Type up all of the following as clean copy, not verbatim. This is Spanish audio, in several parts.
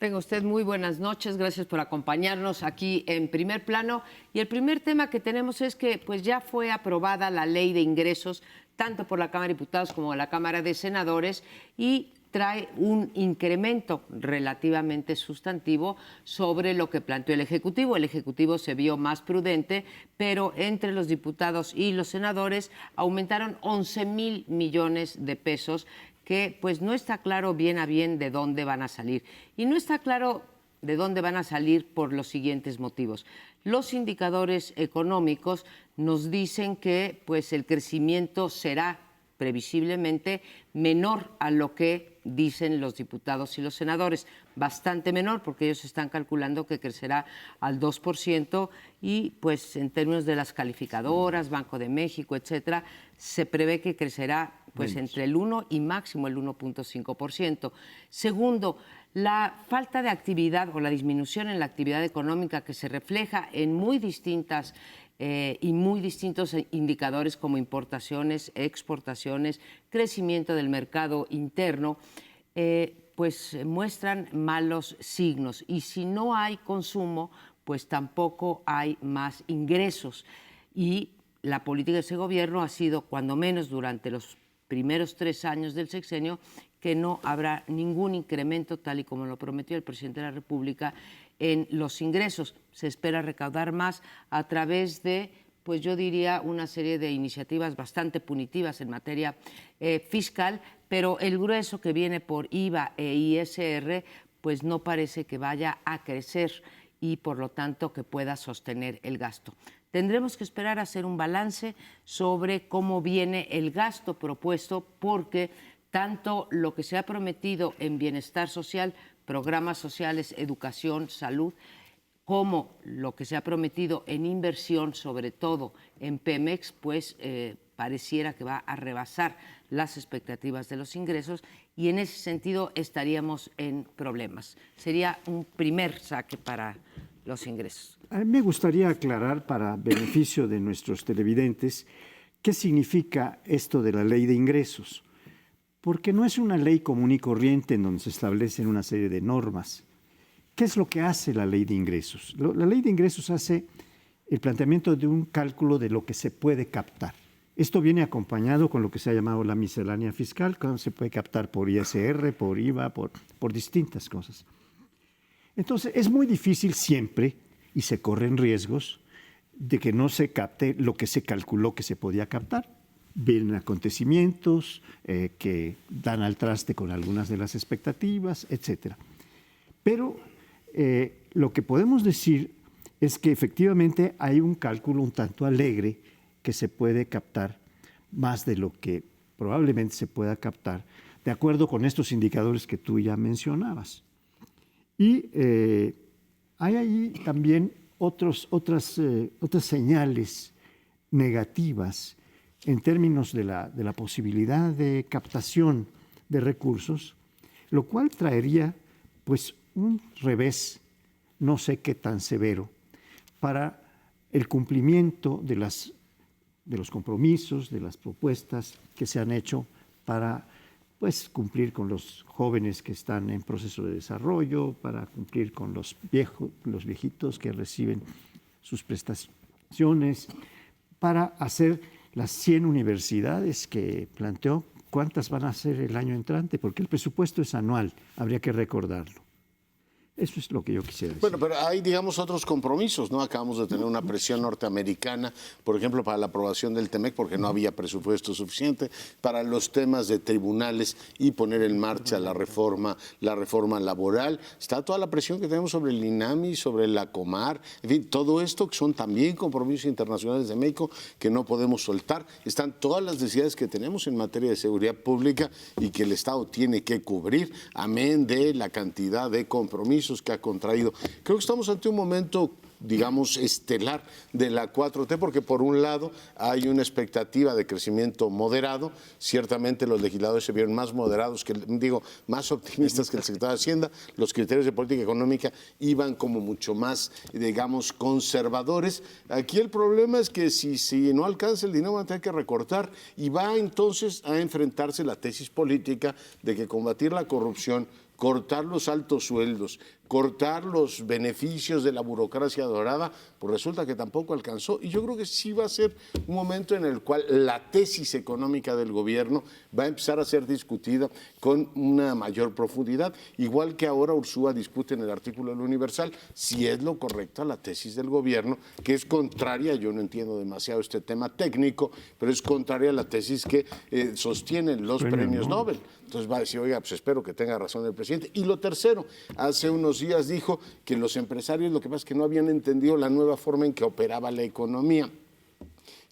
Tenga usted muy buenas noches, gracias por acompañarnos aquí en Primer Plano. Y el primer tema que tenemos es que pues ya fue aprobada la Ley de Ingresos, tanto por la Cámara de Diputados como la Cámara de Senadores, y trae un incremento relativamente sustantivo sobre lo que planteó el Ejecutivo. El Ejecutivo se vio más prudente, pero entre los diputados y los senadores aumentaron 11,000 millones de pesos, que pues no está claro bien a bien de dónde van a salir. Y no está claro de dónde van a salir por los siguientes motivos. Los indicadores económicos nos dicen que pues el crecimiento será previsiblemente menor a lo que dicen los diputados y los senadores, bastante menor, porque ellos están calculando que crecerá al 2% y pues en términos de las calificadoras, Banco de México, etcétera, se prevé que crecerá pues entre el 1 y máximo el 1.5%. Segundo, la falta de actividad o la disminución en la actividad económica que se refleja en muy distintos indicadores como importaciones, exportaciones, crecimiento del mercado interno, pues muestran malos signos. Y si no hay consumo, pues tampoco hay más ingresos. Y la política de ese gobierno ha sido, cuando menos durante los primeros 3 años del sexenio, que no habrá ningún incremento, tal y como lo prometió el presidente de la República, en los ingresos. Se espera recaudar más a través de, pues yo diría, una serie de iniciativas bastante punitivas en materia fiscal, pero el grueso que viene por IVA e ISR, pues no parece que vaya a crecer y por lo tanto que pueda sostener el gasto. Tendremos que esperar a hacer un balance sobre cómo viene el gasto propuesto, porque tanto lo que se ha prometido en bienestar social, programas sociales, educación, salud, como lo que se ha prometido en inversión, sobre todo en Pemex, pues pareciera que va a rebasar las expectativas de los ingresos y en ese sentido estaríamos en problemas. Sería un primer saque para los ingresos. A mí me gustaría aclarar, para beneficio de nuestros televidentes, qué significa esto de la ley de ingresos, porque no es una ley común y corriente en donde se establecen una serie de normas. ¿Qué es lo que hace la ley de ingresos? La ley de ingresos hace el planteamiento de un cálculo de lo que se puede captar. Esto viene acompañado con lo que se ha llamado la miscelánea fiscal, que se puede captar por ISR, por IVA, por distintas cosas. Entonces, es muy difícil siempre, y se corren riesgos, de que no se capte lo que se calculó que se podía captar. Vienen acontecimientos que dan al traste con algunas de las expectativas, etc. Pero lo que podemos decir es que efectivamente hay un cálculo un tanto alegre que se puede captar más de lo que probablemente se pueda captar, de acuerdo con estos indicadores que tú ya mencionabas. Y hay ahí también otras señales negativas en términos de la posibilidad de captación de recursos, lo cual traería pues un revés, no sé qué tan severo, para el cumplimiento de los compromisos, de las propuestas que se han hecho para pues cumplir con los jóvenes que están en proceso de desarrollo, para cumplir con los viejitos que reciben sus prestaciones, para hacer las 100 universidades que planteó. ¿Cuántas van a ser el año entrante? Porque el presupuesto es anual, habría que recordarlo. Eso es lo que yo quisiera decir. Bueno, pero hay, digamos, otros compromisos, ¿no? Acabamos de tener una presión norteamericana, por ejemplo, para la aprobación del TEMEC, porque no había presupuesto suficiente, para los temas de tribunales y poner en marcha la reforma laboral. Está toda la presión que tenemos sobre el INAMI, sobre la Comar, en fin, todo esto que son también compromisos internacionales de México que no podemos soltar. Están todas las necesidades que tenemos en materia de seguridad pública y que el Estado tiene que cubrir, amén de la cantidad de compromisos que ha contraído. Creo que estamos ante un momento, digamos, estelar de la 4T, porque por un lado hay una expectativa de crecimiento moderado. Ciertamente los legisladores se vieron más moderados, más optimistas que el secretario de Hacienda. Los criterios de política económica iban como mucho más, digamos, conservadores. Aquí el problema es que si no alcanza el dinero van a tener que recortar y va entonces a enfrentarse la tesis política de que combatir la corrupción cortar los altos sueldos, cortar los beneficios de la burocracia dorada, pues resulta que tampoco alcanzó. Y yo creo que sí va a ser un momento en el cual la tesis económica del gobierno va a empezar a ser discutida con una mayor profundidad, igual que ahora Ursúa discute en el artículo del Universal si es lo correcta la tesis del gobierno, que es contraria, yo no entiendo demasiado este tema técnico, pero es contraria a la tesis que sostienen los premios Nobel. Entonces va a decir, oiga, pues espero que tenga razón el presidente. Y lo tercero, hace unos días dijo que los empresarios lo que pasa es que no habían entendido la nueva forma en que operaba la economía.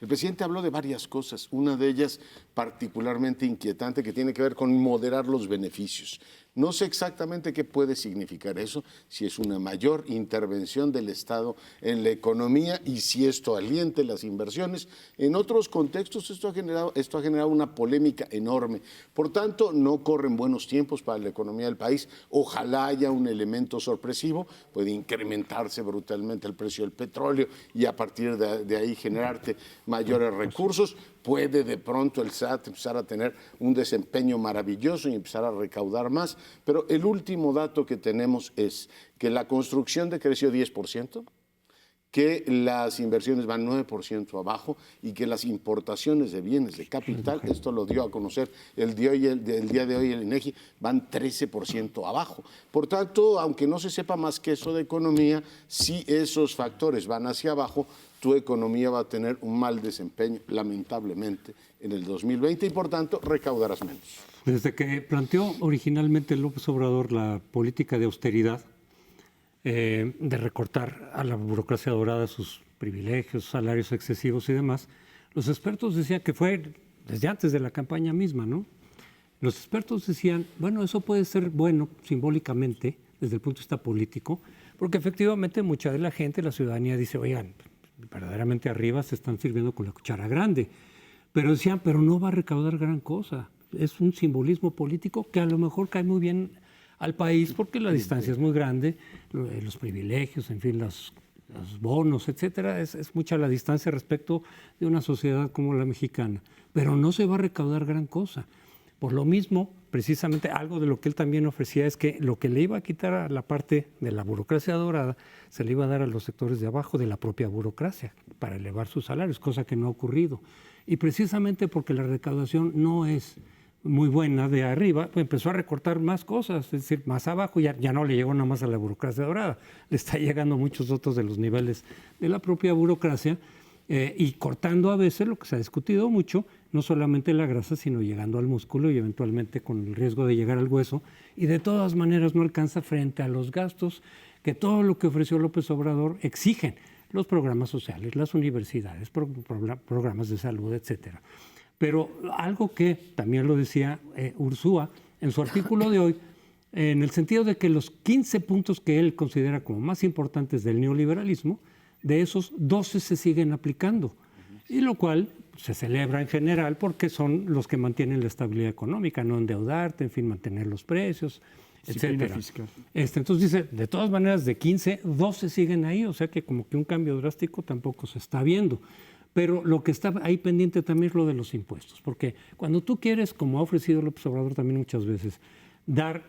El presidente habló de varias cosas, una de ellas particularmente inquietante que tiene que ver con moderar los beneficios. No sé exactamente qué puede significar eso, si es una mayor intervención del Estado en la economía y si esto aliente las inversiones. En otros contextos esto ha generado una polémica enorme. Por tanto, no corren buenos tiempos para la economía del país. Ojalá haya un elemento sorpresivo, puede incrementarse brutalmente el precio del petróleo y a partir de ahí generarte mayores recursos. Puede de pronto el SAT empezar a tener un desempeño maravilloso y empezar a recaudar más, pero el último dato que tenemos es que la construcción decreció 10%, que las inversiones van 9% abajo y que las importaciones de bienes de capital, esto lo dio a conocer el día de hoy el INEGI, van 13% abajo. Por tanto, aunque no se sepa más que eso de economía, si esos factores van hacia abajo, tu economía va a tener un mal desempeño, lamentablemente, en el 2020 y, por tanto, recaudarás menos. Desde que planteó originalmente López Obrador la política de austeridad, de recortar a la burocracia dorada sus privilegios, salarios excesivos y demás, los expertos decían que fue desde antes de la campaña misma, ¿no? Los expertos decían, bueno, eso puede ser bueno simbólicamente desde el punto de vista político, porque efectivamente mucha de la gente, la ciudadanía dice, oigan, verdaderamente arriba se están sirviendo con la cuchara grande. Pero decían, pero no va a recaudar gran cosa. Es un simbolismo político que a lo mejor cae muy bien al país porque la distancia es muy grande, los privilegios, en fin, los bonos, etcétera. Es mucha la distancia respecto de una sociedad como la mexicana. Pero no se va a recaudar gran cosa. Por lo mismo, precisamente algo de lo que él también ofrecía es que lo que le iba a quitar a la parte de la burocracia dorada se le iba a dar a los sectores de abajo de la propia burocracia para elevar sus salarios, cosa que no ha ocurrido. Y precisamente porque la recaudación no es muy buena de arriba, pues empezó a recortar más cosas, es decir, más abajo, ya no le llegó nada más a la burocracia dorada, le está llegando a muchos otros de los niveles de la propia burocracia, y cortando a veces lo que se ha discutido mucho, no solamente la grasa, sino llegando al músculo y eventualmente con el riesgo de llegar al hueso, y de todas maneras no alcanza frente a los gastos que todo lo que ofreció López Obrador exigen, los programas sociales, las universidades, programas de salud, etcétera. Pero algo que también lo decía Ursúa en su artículo de hoy, en el sentido de que los 15 puntos que él considera como más importantes del neoliberalismo, de esos 12 se siguen aplicando, y lo cual se celebra en general porque son los que mantienen la estabilidad económica, no endeudarte, en fin, mantener los precios, etcétera. Entonces dice, de todas maneras, de 15, 12 siguen ahí, o sea que como que un cambio drástico tampoco se está viendo. Pero lo que está ahí pendiente también es lo de los impuestos, porque cuando tú quieres, como ha ofrecido López Obrador también muchas veces, dar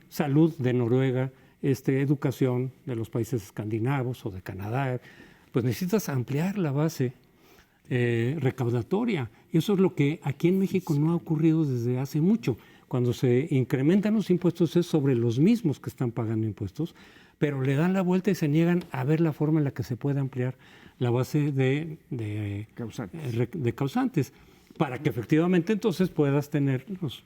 salud de Noruega, educación de los países escandinavos o de Canadá, pues necesitas ampliar la base recaudatoria. Y eso es lo que aquí en México no ha ocurrido desde hace mucho. Cuando se incrementan los impuestos es sobre los mismos que están pagando impuestos, pero le dan la vuelta y se niegan a ver la forma en la que se puede ampliar la base de causantes, para que efectivamente entonces puedas tener los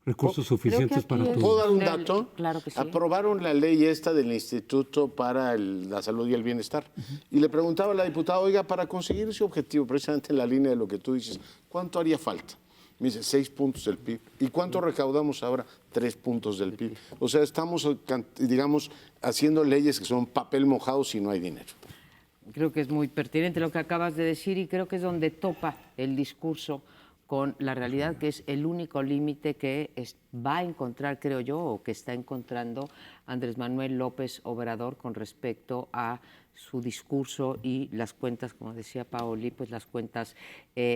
recursos suficientes para todo. ¿Puedo dar un dato? Claro que sí. Aprobaron la ley esta del Instituto para la Salud y el Bienestar. Y le preguntaba a la diputada, oiga, para conseguir ese objetivo, precisamente en la línea de lo que tú dices, ¿cuánto haría falta? Me dice, 6 puntos del PIB. ¿Y cuánto recaudamos ahora? 3 puntos del PIB. O sea, estamos, digamos, haciendo leyes que son papel mojado si no hay dinero. Creo que es muy pertinente lo que acabas de decir y creo que es donde topa el discurso con la realidad, que es el único límite que va a encontrar, creo yo, o que está encontrando Andrés Manuel López Obrador con respecto a su discurso y las cuentas, como decía Paoli, pues las cuentas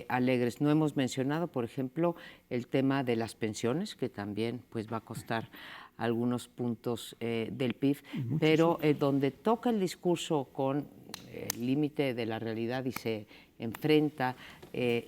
alegres. No hemos mencionado, por ejemplo, el tema de las pensiones, que también pues va a costar algunos puntos del PIB, pero donde toca el discurso con el límite de la realidad y se enfrenta,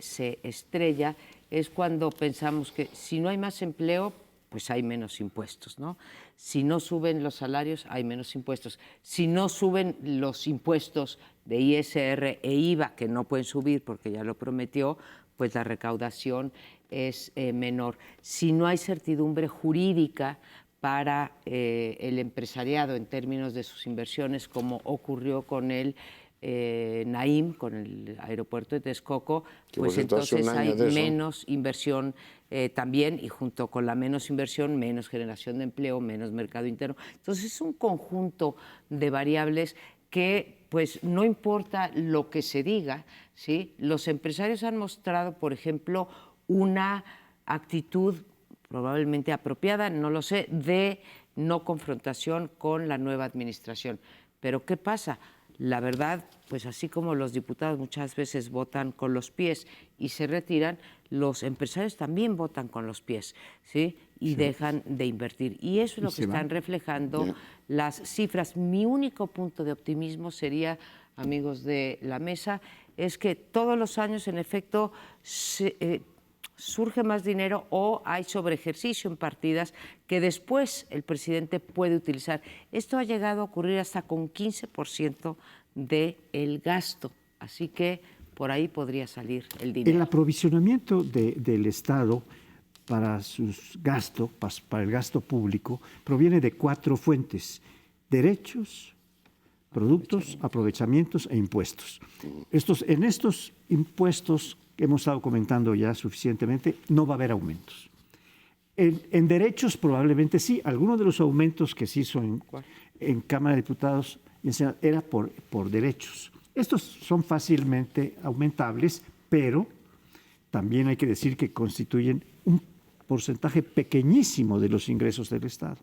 se estrella, es cuando pensamos que si no hay más empleo, pues hay menos impuestos, ¿no? Si no suben los salarios, hay menos impuestos. Si no suben los impuestos de ISR e IVA, que no pueden subir porque ya lo prometió, pues la recaudación es menor. Si no hay certidumbre jurídica para el empresariado en términos de sus inversiones, como ocurrió con el Naim, con el aeropuerto de Texcoco, pues entonces hay menos inversión también, y junto con la menos inversión, menos generación de empleo, menos mercado interno. Entonces es un conjunto de variables que pues no importa lo que se diga, ¿sí? Los empresarios han mostrado, por ejemplo, una actitud probablemente apropiada, no lo sé, de no confrontación con la nueva administración. Pero ¿qué pasa? La verdad, pues así como los diputados muchas veces votan con los pies y se retiran, los empresarios también votan con los pies, ¿sí? Y dejan de invertir. Y eso es lo que están reflejando las cifras. Mi único punto de optimismo sería, amigos de la mesa, es que todos los años, en efecto, surge más dinero o hay sobreejercicio en partidas que después el presidente puede utilizar. Esto ha llegado a ocurrir hasta con 15% del gasto, así que por ahí podría salir el dinero. El aprovisionamiento del Estado para sus gastos, para el gasto público, proviene de 4 fuentes: derechos, productos, aprovechamientos e impuestos. En estos impuestos que hemos estado comentando ya suficientemente, no va a haber aumentos. En derechos probablemente sí. Algunos de los aumentos que se hizo en Cámara de Diputados y en Senado era por derechos. Estos son fácilmente aumentables, pero también hay que decir que constituyen un porcentaje pequeñísimo de los ingresos del Estado.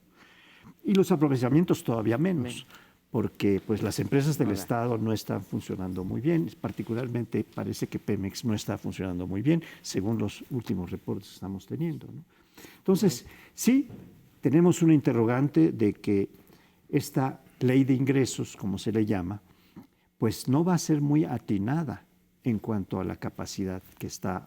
Y los aprovechamientos todavía menos, porque pues, las empresas del Estado no están funcionando muy bien. Particularmente parece que Pemex no está funcionando muy bien, según los últimos reportes que estamos teniendo, ¿no? Entonces, sí, tenemos una interrogante de que esta ley de ingresos, como se le llama, pues no va a ser muy atinada en cuanto a la capacidad que está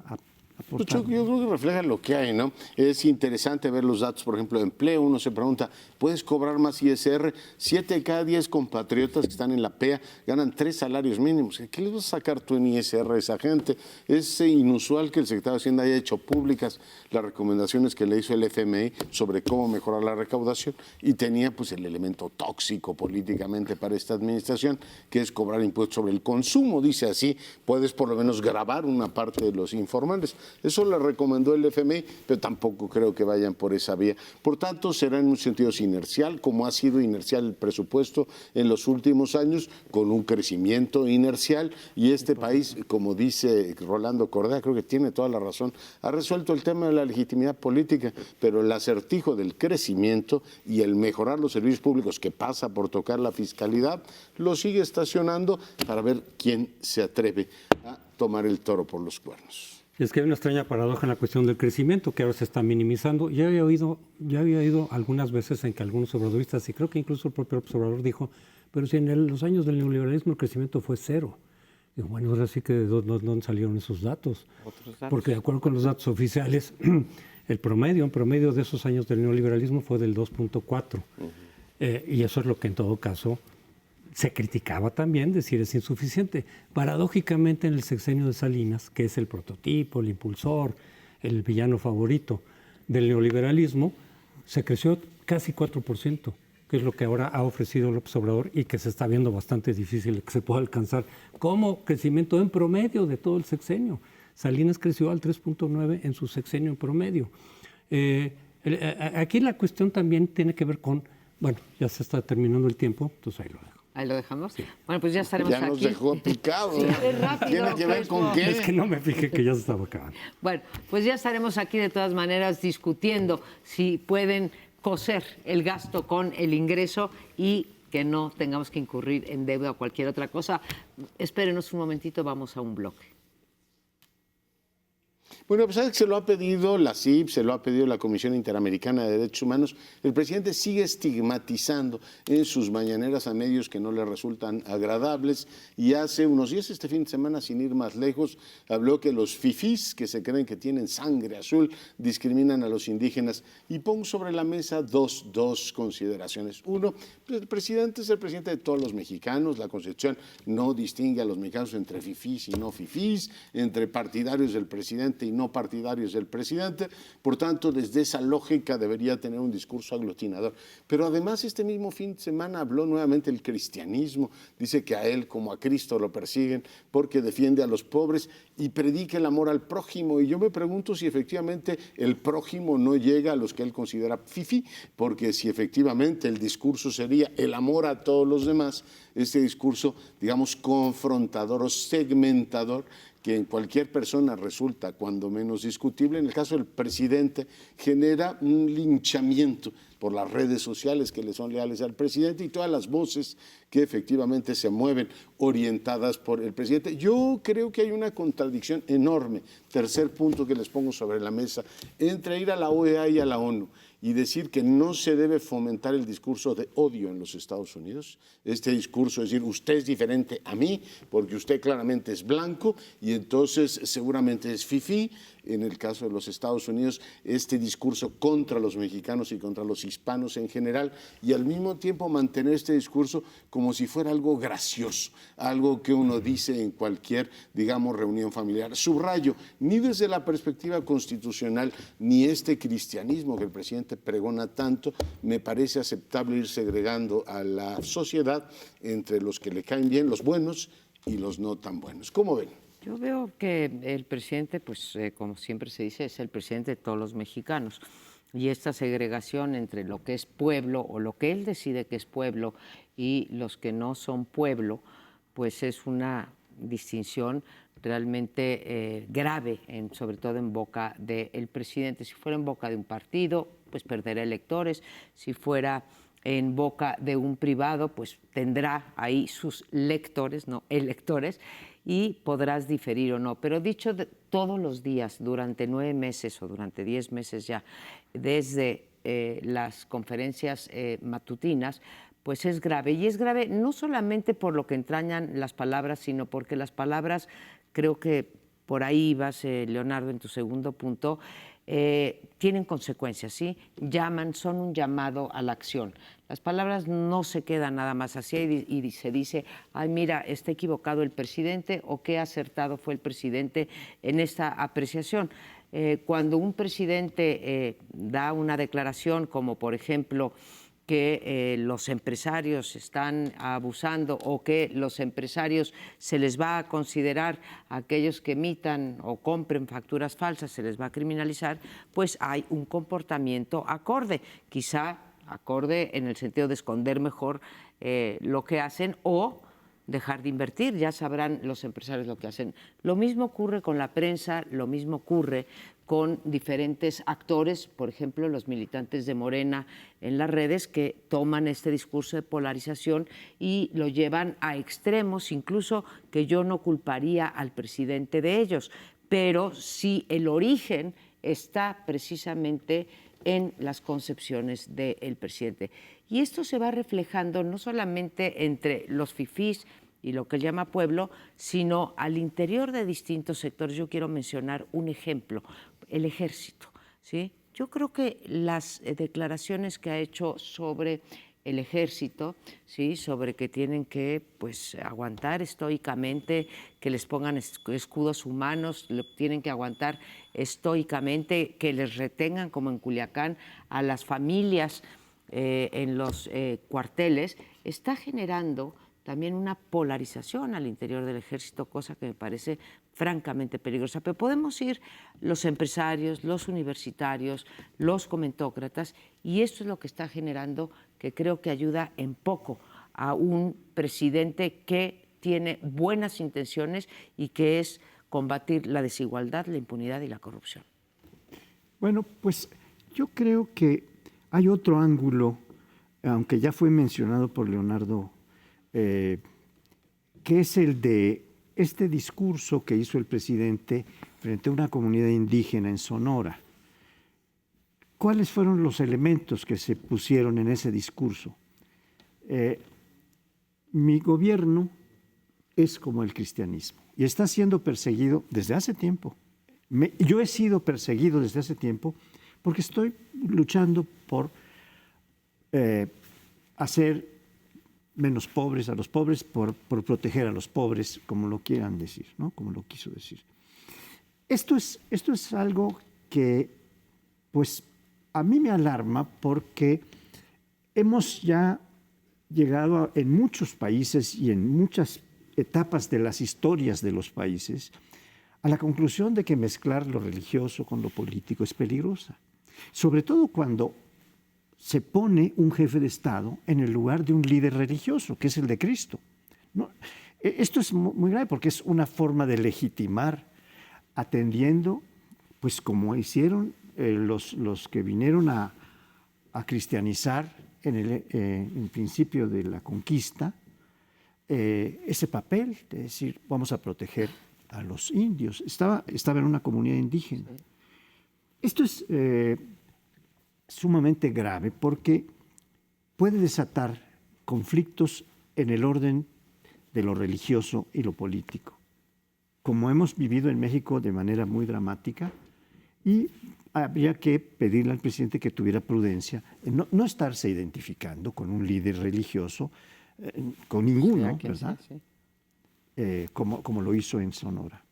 aportando. Yo creo que refleja lo que hay, ¿no? Es interesante ver los datos, por ejemplo, de empleo. Uno se pregunta, ¿puedes cobrar más ISR? 7 de cada 10 compatriotas que están en la PEA ganan 3 salarios mínimos. ¿Qué les vas a sacar tú en ISR a esa gente? Es inusual que el secretario de Hacienda haya hecho públicas las recomendaciones que le hizo el FMI sobre cómo mejorar la recaudación, y tenía pues el elemento tóxico políticamente para esta administración, que es cobrar impuestos sobre el consumo. Dice así, puedes por lo menos gravar una parte de los informales. Eso le recomendó el FMI, pero tampoco creo que vayan por esa vía. Por tanto, será en un sentido inercial, como ha sido inercial el presupuesto en los últimos años, con un crecimiento inercial. Y este país, como dice Rolando Correa, creo que tiene toda la razón, ha resuelto el tema de la legitimidad política, pero el acertijo del crecimiento y el mejorar los servicios públicos, que pasa por tocar la fiscalidad, lo sigue estacionando para ver quién se atreve a tomar el toro por los cuernos. Es que hay una extraña paradoja en la cuestión del crecimiento que ahora se está minimizando. Ya había oído algunas veces en que algunos obradoristas, y creo que incluso el propio observador dijo, pero si en los años del neoliberalismo el crecimiento fue 0. Digo, bueno, ahora sí que de dónde salieron esos datos. Porque de acuerdo con los datos oficiales, un promedio de esos años del neoliberalismo fue del 2.4. Y eso es lo que en todo caso se criticaba también, decir es insuficiente. Paradójicamente, en el sexenio de Salinas, que es el prototipo, el impulsor, el villano favorito del neoliberalismo, se creció casi 4%, que es lo que ahora ha ofrecido López Obrador y que se está viendo bastante difícil que se pueda alcanzar como crecimiento en promedio de todo el sexenio. Salinas creció al 3.9 en su sexenio en promedio. Aquí la cuestión también tiene que ver con, bueno, ya se está terminando el tiempo, entonces ahí lo dejo. Ahí lo dejamos. Bueno, pues ya estaremos Ya nos aquí. dejó picado. Sí, es rápido, ¿Tiene que ver con pues, qué? Es que no me fijé que ya se estaba acabando. Bueno, pues ya estaremos aquí de todas maneras discutiendo si pueden coser el gasto con el ingreso y que no tengamos que incurrir en deuda o cualquier otra cosa. Espérenos un momentito, vamos a un bloque. Bueno, a pesar de que se lo ha pedido la CIP, se lo ha pedido la Comisión Interamericana de Derechos Humanos, el presidente sigue estigmatizando en sus mañaneras a medios que no le resultan agradables y hace unos días, este fin de semana, sin ir más lejos, habló que los fifís, que se creen que tienen sangre azul, discriminan a los indígenas y pongo sobre la mesa dos consideraciones. Uno, el presidente es el presidente de todos los mexicanos, la Constitución no distingue a los mexicanos entre fifís y no fifís, entre partidarios del presidente y no partidarios del presidente, por tanto, desde esa lógica debería tener un discurso aglutinador. Pero además, este mismo fin de semana habló nuevamente del cristianismo, dice que a él como a Cristo lo persiguen porque defiende a los pobres y predica el amor al prójimo. Y yo me pregunto si efectivamente el prójimo no llega a los que él considera fifí, porque si efectivamente el discurso sería el amor a todos los demás, este discurso, digamos, confrontador o segmentador, que en cualquier persona resulta cuando menos discutible, en el caso del presidente genera un linchamiento por las redes sociales que le son leales al presidente y todas las voces que efectivamente se mueven orientadas por el presidente. Yo creo que hay una contradicción enorme, tercer punto que les pongo sobre la mesa, entre ir a la OEA y a la ONU y decir que no se debe fomentar el discurso de odio en los Estados Unidos. Este discurso es decir, usted es diferente a mí porque usted claramente es blanco y entonces seguramente es fifí. En el caso de los Estados Unidos, este discurso contra los mexicanos y contra los hispanos en general, y al mismo tiempo mantener este discurso como si fuera algo gracioso, algo que uno dice en cualquier, digamos, reunión familiar. Subrayo, ni desde la perspectiva constitucional, ni este cristianismo que el presidente pregona tanto, me parece aceptable ir segregando a la sociedad entre los que le caen bien, los buenos, y los no tan buenos. ¿Cómo ven? Yo veo que el presidente, pues como siempre se dice, es el presidente de todos los mexicanos. Y esta segregación entre lo que es pueblo o lo que él decide que es pueblo y los que no son pueblo, pues es una distinción realmente grave, sobre todo en boca del presidente. Si fuera en boca de un partido, pues perderá electores. Si fuera en boca de un privado, pues tendrá ahí sus lectores, no electores, y podrás diferir o no. Pero dicho todos los días, durante 9 meses o durante 10 meses ya, desde las conferencias matutinas, pues es grave. Y es grave no solamente por lo que entrañan las palabras, sino porque las palabras, creo que por ahí vas, Leonardo, en tu segundo punto, tienen consecuencias, ¿sí? Son un llamado a la acción. Las palabras no se quedan nada más así y se dice, ay, mira, está equivocado el presidente o qué acertado fue el presidente en esta apreciación. Cuando un presidente da una declaración como, por ejemplo, que los empresarios están abusando o que los empresarios se les va a considerar a aquellos que emitan o compren facturas falsas, se les va a criminalizar, pues hay un comportamiento acorde, quizá acorde en el sentido de esconder mejor lo que hacen o dejar de invertir, ya sabrán los empresarios lo que hacen. Lo mismo ocurre con la prensa, lo mismo ocurre con diferentes actores, por ejemplo, los militantes de Morena en las redes que toman este discurso de polarización y lo llevan a extremos, incluso que yo no culparía al presidente de ellos, pero sí el origen está precisamente en las concepciones del presidente. Y esto se va reflejando no solamente entre los fifís y lo que él llama pueblo, sino al interior de distintos sectores. Yo quiero mencionar un ejemplo, el ejército, ¿sí? Yo creo que las declaraciones que ha hecho sobre el ejército, ¿sí? Sobre que tienen que pues, aguantar estoicamente, que les pongan escudos humanos, tienen que aguantar estoicamente, que les retengan, como en Culiacán, a las familias en los cuarteles, está generando también una polarización al interior del ejército, cosa que me parece francamente peligrosa. Pero podemos ir los empresarios, los universitarios, los comentócratas, y esto es lo que está generando, que creo que ayuda en poco a un presidente que tiene buenas intenciones y que es combatir la desigualdad, la impunidad y la corrupción. Bueno, pues yo creo que hay otro ángulo, aunque ya fue mencionado por Leonardo, que es el de este discurso que hizo el presidente frente a una comunidad indígena en Sonora. ¿Cuáles fueron los elementos que se pusieron en ese discurso? Mi gobierno es como el cristianismo y está siendo perseguido desde hace tiempo. Yo he sido perseguido desde hace tiempo porque estoy luchando por hacer menos pobres a los pobres, por proteger a los pobres, como lo quieran decir, ¿no? Como lo quiso decir. Esto es algo que, pues, a mí me alarma porque hemos ya llegado en muchos países y en muchas etapas de las historias de los países a la conclusión de que mezclar lo religioso con lo político es peligrosa. Sobre todo cuando se pone un jefe de Estado en el lugar de un líder religioso, que es el de Cristo, ¿no? Esto es muy grave porque es una forma de legitimar atendiendo, pues como hicieron los que vinieron a cristianizar en el principio de la conquista, ese papel de decir vamos a proteger a los indios. Estaba en una comunidad indígena. Esto es sumamente grave porque puede desatar conflictos en el orden de lo religioso y lo político, como hemos vivido en México de manera muy dramática, y habría que pedirle al presidente que tuviera prudencia en no estarse identificando con un líder religioso, con ninguno, ¿verdad? Sí. Como lo hizo en Sonora.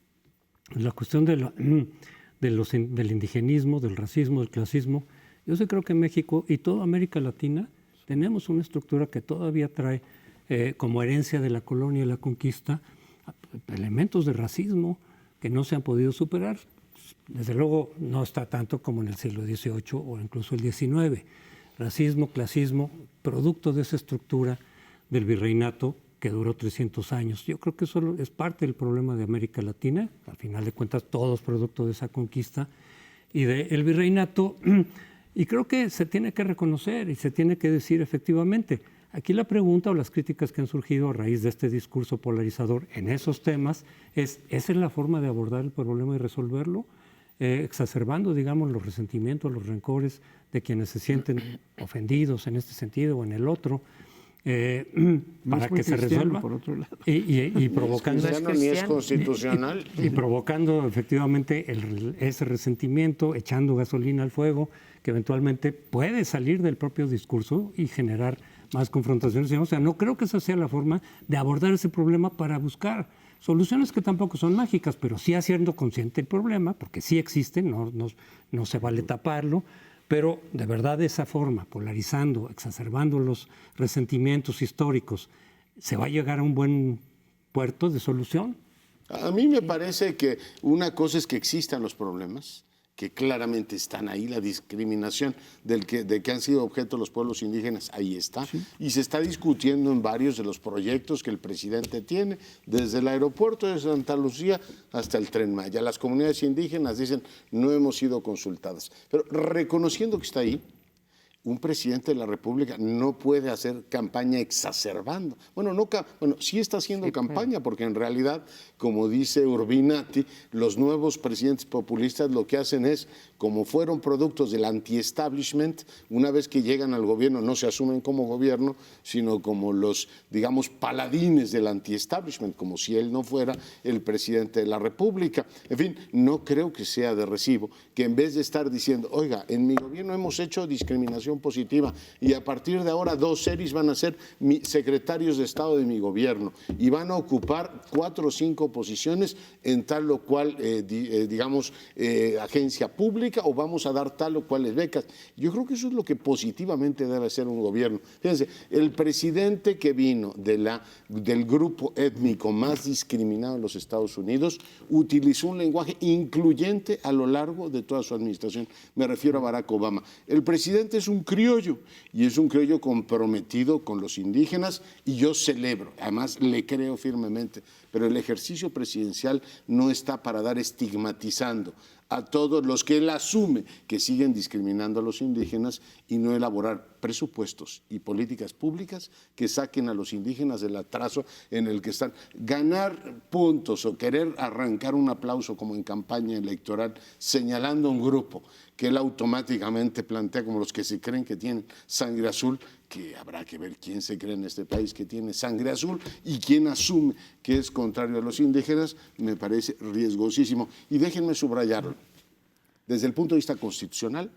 La cuestión del indigenismo, del racismo, del clasismo, yo sí creo que México y toda América Latina tenemos una estructura que todavía trae como herencia de la colonia y la conquista elementos de racismo que no se han podido superar. Desde luego no está tanto como en el siglo XVIII o incluso el XIX. Racismo, clasismo, producto de esa estructura del virreinato que duró 300 años. Yo creo que eso es parte del problema de América Latina. Al final de cuentas, todos producto de esa conquista y del virreinato. Y creo que se tiene que reconocer y se tiene que decir efectivamente. Aquí la pregunta o las críticas que han surgido a raíz de este discurso polarizador en esos temas es, ¿esa es la forma de abordar el problema y resolverlo? Exacerbando, digamos, los resentimientos, los rencores de quienes se sienten ofendidos en este sentido o en el otro, para que se resuelva. Por otro lado. Y provocando... Ni es constitucional. Y provocando efectivamente ese resentimiento, echando gasolina al fuego, que eventualmente puede salir del propio discurso y generar más confrontaciones. O sea, no creo que esa sea la forma de abordar ese problema para buscar soluciones que tampoco son mágicas, pero sí haciendo consciente el problema, porque sí existe, no se vale taparlo, pero de verdad de esa forma, polarizando, exacerbando los resentimientos históricos, ¿se va a llegar a un buen puerto de solución? A mí me parece que una cosa es que existan los problemas, que claramente están ahí, la discriminación de que han sido objeto los pueblos indígenas, ahí está. Sí. Y se está discutiendo en varios de los proyectos que el presidente tiene, desde el aeropuerto de Santa Lucía hasta el Tren Maya. Las comunidades indígenas dicen, no hemos sido consultadas. Pero reconociendo que está ahí, un presidente de la República no puede hacer campaña exacerbando. Bueno, sí está haciendo campaña, porque en realidad, como dice Urbinati, los nuevos presidentes populistas lo que hacen es, como fueron productos del anti-establishment, una vez que llegan al gobierno no se asumen como gobierno, sino como los, digamos, paladines del anti-establishment, como si él no fuera el presidente de la República. En fin, no creo que sea de recibo que en vez de estar diciendo, oiga, en mi gobierno hemos hecho discriminación positiva y a partir de ahora 2 series van a ser secretarios de Estado de mi gobierno y van a ocupar 4 o 5 posiciones en tal o cual, agencia pública, o vamos a dar tal o cuales becas. Yo creo que eso es lo que positivamente debe hacer un gobierno. Fíjense, el presidente que vino del grupo étnico más discriminado en los Estados Unidos utilizó un lenguaje incluyente a lo largo de toda su administración. Me refiero a Barack Obama. El presidente es un criollo, y es un criollo comprometido con los indígenas, y yo celebro, además le creo firmemente, pero el ejercicio presidencial no está para dar estigmatizando a todos los que él asume que siguen discriminando a los indígenas y no elaborar presupuestos y políticas públicas que saquen a los indígenas del atraso en el que están. Ganar puntos o querer arrancar un aplauso como en campaña electoral señalando a un grupo que él automáticamente plantea como los que se creen que tienen sangre azul, que habrá que ver quién se cree en este país que tiene sangre azul y quién asume que es contrario a los indígenas, me parece riesgosísimo. Y déjenme subrayarlo, desde el punto de vista constitucional,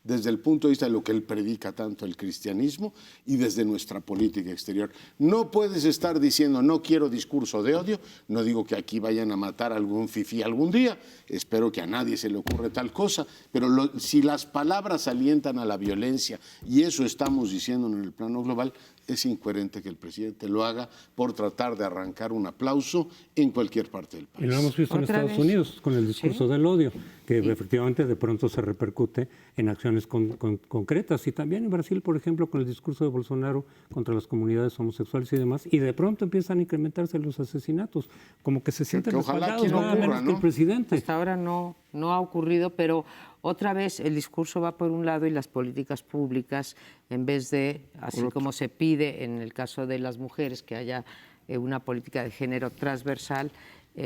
desde el punto de vista de lo que él predica tanto el cristianismo y desde nuestra política exterior. No puedes estar diciendo no quiero discurso de odio, no digo que aquí vayan a matar a algún fifí algún día, espero que a nadie se le ocurra tal cosa, pero si las palabras alientan a la violencia y eso estamos diciendo en el plano global, es incoherente que el presidente lo haga por tratar de arrancar un aplauso en cualquier parte del país. Y lo hemos visto en Estados Unidos con el discurso del odio, que efectivamente de pronto se repercute en acciones concretas. Y también en Brasil, por ejemplo, con el discurso de Bolsonaro contra las comunidades homosexuales y demás. Y de pronto empiezan a incrementarse los asesinatos. Como que se sienten respaldados nada menos que el presidente. Hasta ahora no ha ocurrido, pero otra vez el discurso va por un lado y las políticas públicas, en vez de, así como se pide en el caso de las mujeres, que haya una política de género transversal,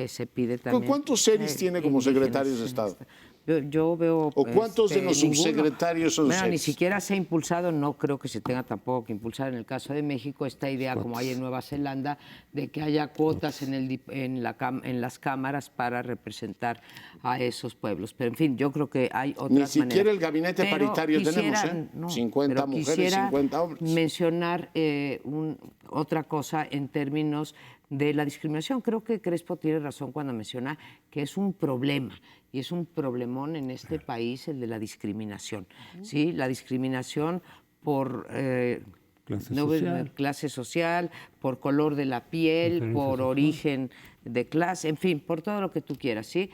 se pide también... ¿Cuántos seres tiene como secretarios de Estado? Yo veo... ¿O cuántos de los subsecretarios son seres? Ni siquiera se ha impulsado, no creo que se tenga tampoco que impulsar en el caso de México esta idea, como hay en Nueva Zelanda, de que haya cuotas en las cámaras para representar a esos pueblos. Pero en fin, yo creo que hay otras maneras. Ni siquiera el gabinete paritario tenemos, ¿eh? No, 50 mujeres, 50 hombres. Mencionar otra cosa en términos de la discriminación. Creo que Crespo tiene razón cuando menciona que es un problema, y es un problemón en este país el de la discriminación. ¿Sí? La discriminación por clase social, por color de la piel, por origen de clase, en fin, por todo lo que tú quieras. ¿Sí?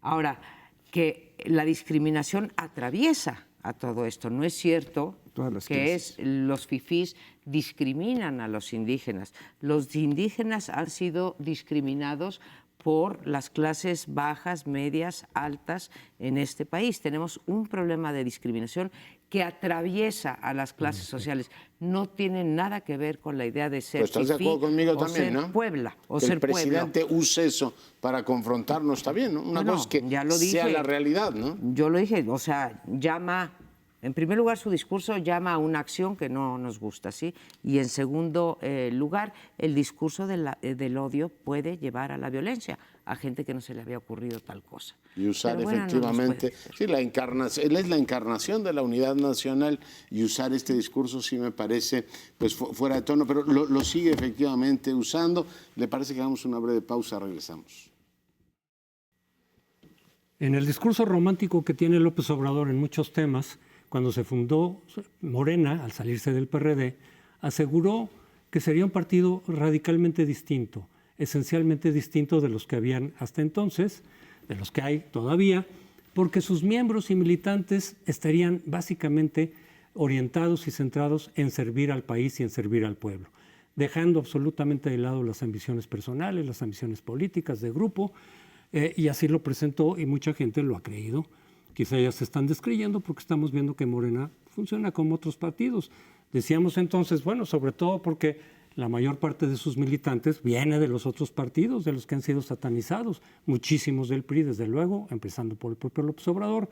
Ahora, que la discriminación atraviesa a todo esto. No es cierto que los fifís discriminan a los indígenas. Los indígenas han sido discriminados por las clases bajas, medias, altas en este país. Tenemos un problema de discriminación que atraviesa a las clases sociales. No tiene nada que ver con la idea de ser fifí, ¿estás de acuerdo conmigo o también, ser ¿no? Puebla, o que ser el presidente pueblo. use eso para confrontarnos, está bien, ¿no? Una cosa es que sea la realidad, ¿no? Yo lo dije, o sea, llama... En primer lugar, su discurso llama a una acción que no nos gusta, ¿sí? Y en segundo lugar, el discurso del odio puede llevar a la violencia, a gente que no se le había ocurrido tal cosa. Y usar efectivamente, sí, él es la encarnación de la unidad nacional, y usar este discurso sí me parece pues fuera de tono, pero lo sigue efectivamente usando. ¿Le parece que hagamos una breve pausa? Regresamos. En el discurso romántico que tiene López Obrador en muchos temas, cuando se fundó Morena, al salirse del PRD, aseguró que sería un partido radicalmente distinto, esencialmente distinto de los que habían hasta entonces, de los que hay todavía, porque sus miembros y militantes estarían básicamente orientados y centrados en servir al país y en servir al pueblo, dejando absolutamente de lado las ambiciones personales, las ambiciones políticas de grupo, y así lo presentó y mucha gente lo ha creído. Quizá ya se están descreyendo porque estamos viendo que Morena funciona como otros partidos. Decíamos entonces, bueno, sobre todo porque la mayor parte de sus militantes viene de los otros partidos, de los que han sido satanizados, muchísimos del PRI, desde luego, empezando por el propio López Obrador,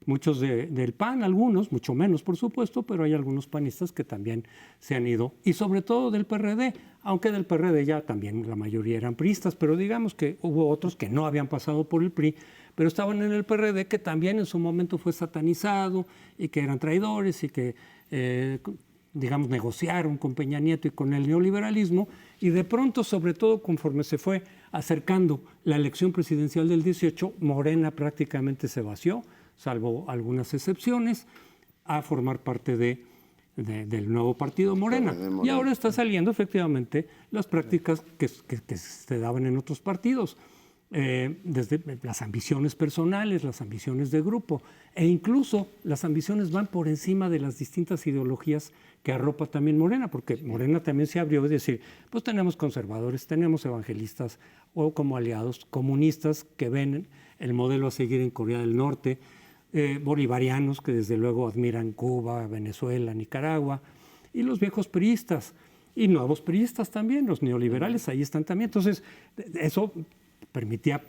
muchos del PAN, algunos, mucho menos por supuesto, pero hay algunos panistas que también se han ido, y sobre todo del PRD, aunque del PRD ya también la mayoría eran priistas, pero digamos que hubo otros que no habían pasado por el PRI, pero estaban en el PRD, que también en su momento fue satanizado y que eran traidores y que, digamos, negociaron con Peña Nieto y con el neoliberalismo, y de pronto, sobre todo conforme se fue acercando la elección presidencial del 18, Morena prácticamente se vació, salvo algunas excepciones, a formar parte del nuevo partido Morena. Y ahora está saliendo efectivamente las prácticas que se daban en otros partidos. desde las ambiciones personales, las ambiciones de grupo, e incluso las ambiciones van por encima de las distintas ideologías que arropa también Morena, porque Morena también se abrió, es decir, pues tenemos conservadores, tenemos evangelistas o como aliados comunistas que ven el modelo a seguir en Corea del Norte, bolivarianos que desde luego admiran Cuba, Venezuela, Nicaragua, y los viejos priistas, y nuevos priistas también, los neoliberales, ahí están también. Entonces, eso permitía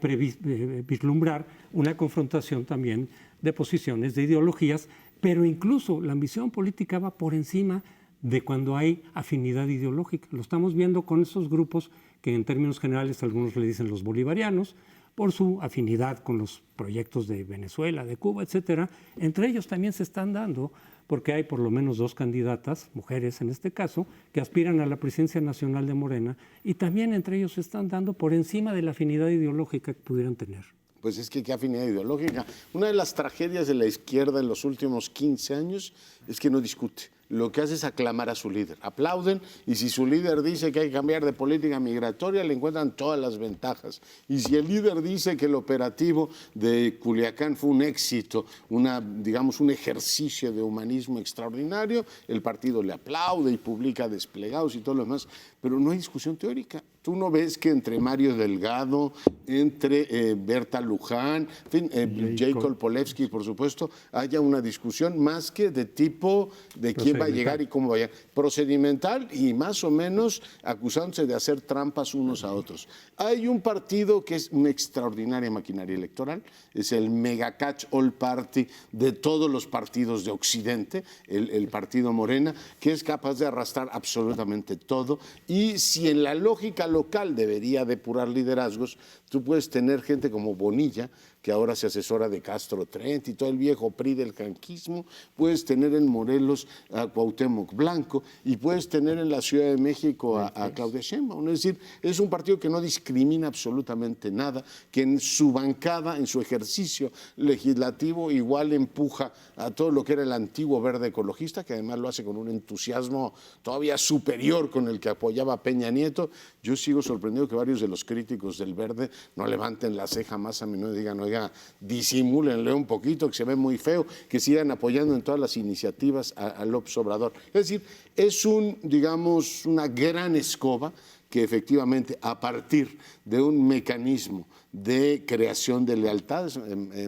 vislumbrar una confrontación también de posiciones, de ideologías, pero incluso la ambición política va por encima de cuando hay afinidad ideológica. Lo estamos viendo con esos grupos que en términos generales algunos le dicen los bolivarianos, por su afinidad con los proyectos de Venezuela, de Cuba, etcétera. Entre ellos también se están dando, porque hay por lo menos 2 candidatas, mujeres en este caso, que aspiran a la presidencia nacional de Morena, y también entre ellos se están dando por encima de la afinidad ideológica que pudieran tener. Pues es que qué afinidad ideológica. Una de las tragedias de la izquierda en los últimos 15 años es que no discute. Lo que hace es aclamar a su líder. Aplauden y si su líder dice que hay que cambiar de política migratoria, le encuentran todas las ventajas. Y si el líder dice que el operativo de Culiacán fue un éxito, digamos un ejercicio de humanismo extraordinario, el partido le aplaude y publica desplegados y todo lo demás, pero no hay discusión teórica. Tú no ves que entre Mario Delgado, entre Berta Luján, en fin, Jacob Polewski, por supuesto, haya una discusión más que de tipo de quién va a llegar y cómo va a llegar. Procedimental y más o menos acusándose de hacer trampas unos a otros. Hay un partido que es una extraordinaria maquinaria electoral, es el Mega Catch All Party de todos los partidos de Occidente, el partido Morena, que es capaz de arrastrar absolutamente todo. Y si en la lógica local debería depurar liderazgos, tú puedes tener gente como Bonilla, que ahora se asesora de Castro Trent y todo el viejo PRI del franquismo, puedes tener en Morelos a Cuauhtémoc Blanco y puedes tener en la Ciudad de México a Claudia Sheinbaum. Es decir, es un partido que no discrimina absolutamente nada, que en su bancada, en su ejercicio legislativo, igual empuja a todo lo que era el antiguo verde ecologista, que además lo hace con un entusiasmo todavía superior con el que apoyaba a Peña Nieto. Yo sigo sorprendido que varios de los críticos del verde no levanten la ceja más a menudo y digan, oiga, disimúlenle un poquito, que se ve muy feo, que sigan apoyando en todas las iniciativas a López Obrador. Es decir, es digamos, una gran escoba que efectivamente a partir de un mecanismo de creación de lealtades,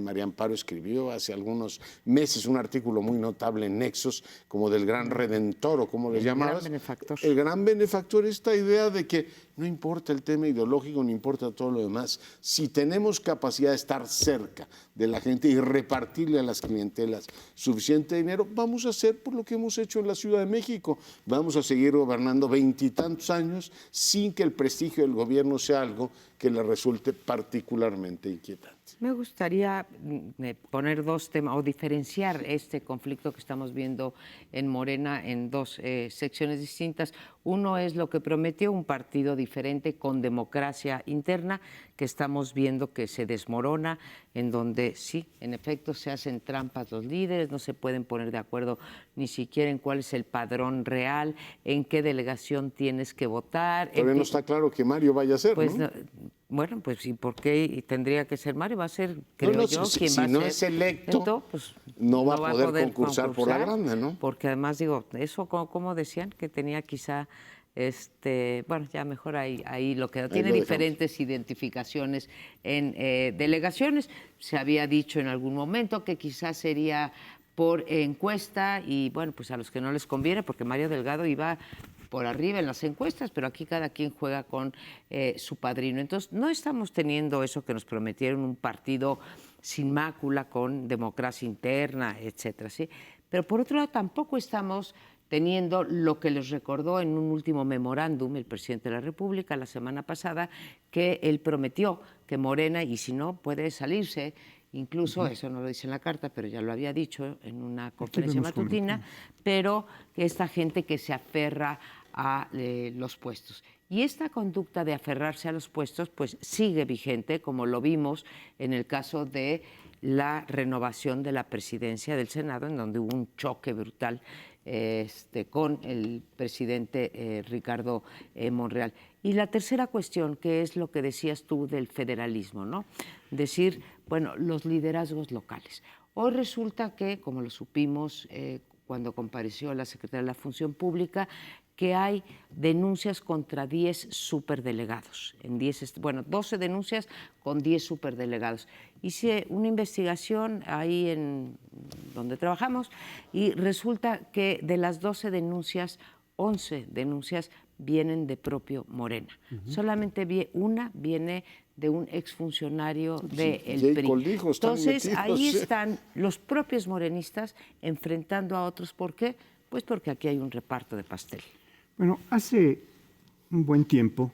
María Amparo escribió hace algunos meses un artículo muy notable en Nexos, como del gran redentor o como le llamabas. El gran benefactor. El gran benefactor, esta idea de que no importa el tema ideológico, no importa todo lo demás, si tenemos capacidad de estar cerca de la gente y repartirle a las clientelas suficiente dinero, vamos a hacer por lo que hemos hecho en la Ciudad de México. Vamos a seguir gobernando 20 y tantos años sin que el prestigio del gobierno sea algo que le resulte particularmente inquietante. Me gustaría poner 2 temas o diferenciar este conflicto que estamos viendo en Morena en 2 secciones distintas. Uno es lo que prometió un partido diferente con democracia interna, que estamos viendo que se desmorona, en donde sí, en efecto, se hacen trampas los líderes, no se pueden poner de acuerdo ni siquiera en cuál es el padrón real, en qué delegación tienes que votar. Todavía no está claro que Mario vaya a ser, pues, ¿no? Bueno, pues ¿y por qué tendría que ser Mario? Va a ser, creo yo, quien va a ser. Si no es electo, pues, no va a poder concursar por la grande, ¿no? Porque además, digo, eso como decían, que tenía quizá, bueno, ya mejor ahí lo que tiene diferentes identificaciones en delegaciones. Se había dicho en algún momento que quizás sería por encuesta y, bueno, pues a los que no les conviene, porque Mario Delgado iba por arriba en las encuestas, pero aquí cada quien juega con su padrino. Entonces, no estamos teniendo eso que nos prometieron, un partido sin mácula, con democracia interna, etcétera, ¿sí? Pero por otro lado, tampoco estamos teniendo lo que les recordó en un último memorándum el presidente de la República la semana pasada, que él prometió que Morena, y si no, puede salirse. Incluso, eso no lo dice en la carta, pero ya lo había dicho en una conferencia matutina, pero que esta gente que se aferra a los puestos. Y esta conducta de aferrarse a los puestos, pues sigue vigente, como lo vimos en el caso de la renovación de la presidencia del Senado, en donde hubo un choque brutal con el presidente Ricardo Monreal. Y la tercera cuestión, que es lo que decías tú del federalismo, ¿no? Decir, bueno, los liderazgos locales. Hoy resulta que, como lo supimos cuando compareció la secretaria de la Función Pública, que hay denuncias contra 10 superdelegados, 12 denuncias con 10 superdelegados. Hice una investigación ahí en donde trabajamos y resulta que de las 12 denuncias, 11 denuncias vienen de propio Morena. Solamente una viene de un exfuncionario del PRI. Entonces, ahí están los propios morenistas enfrentando a otros. ¿Por qué? Pues porque aquí hay un reparto de pastel. Bueno, hace un buen tiempo,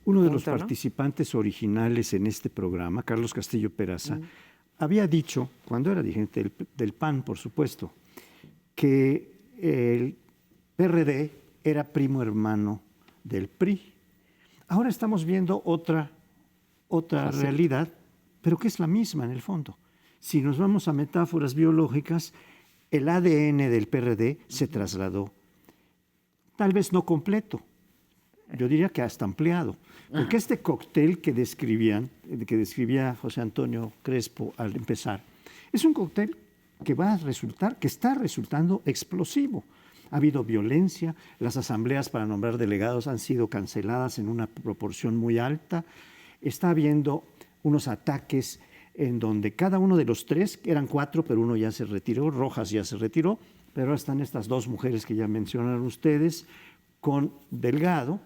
uno de los ¿no? participantes originales en este programa, Carlos Castillo Peraza, había dicho, cuando era dirigente del PAN, por supuesto, que el PRD era primo hermano del PRI. Ahora estamos viendo otra realidad, pero que es la misma en el fondo. Si nos vamos a metáforas biológicas, el ADN del PRD se trasladó. Tal vez no completo, yo diría que hasta ampliado, porque este cóctel que describía José Antonio Crespo al empezar, es un cóctel que está resultando explosivo. Ha habido violencia, las asambleas para nombrar delegados han sido canceladas en una proporción muy alta, está habiendo unos ataques en donde cada uno de los tres, que eran 4, pero uno ya se retiró, Rojas ya se retiró, pero ahora están estas 2 mujeres que ya mencionaron ustedes, con Delgado,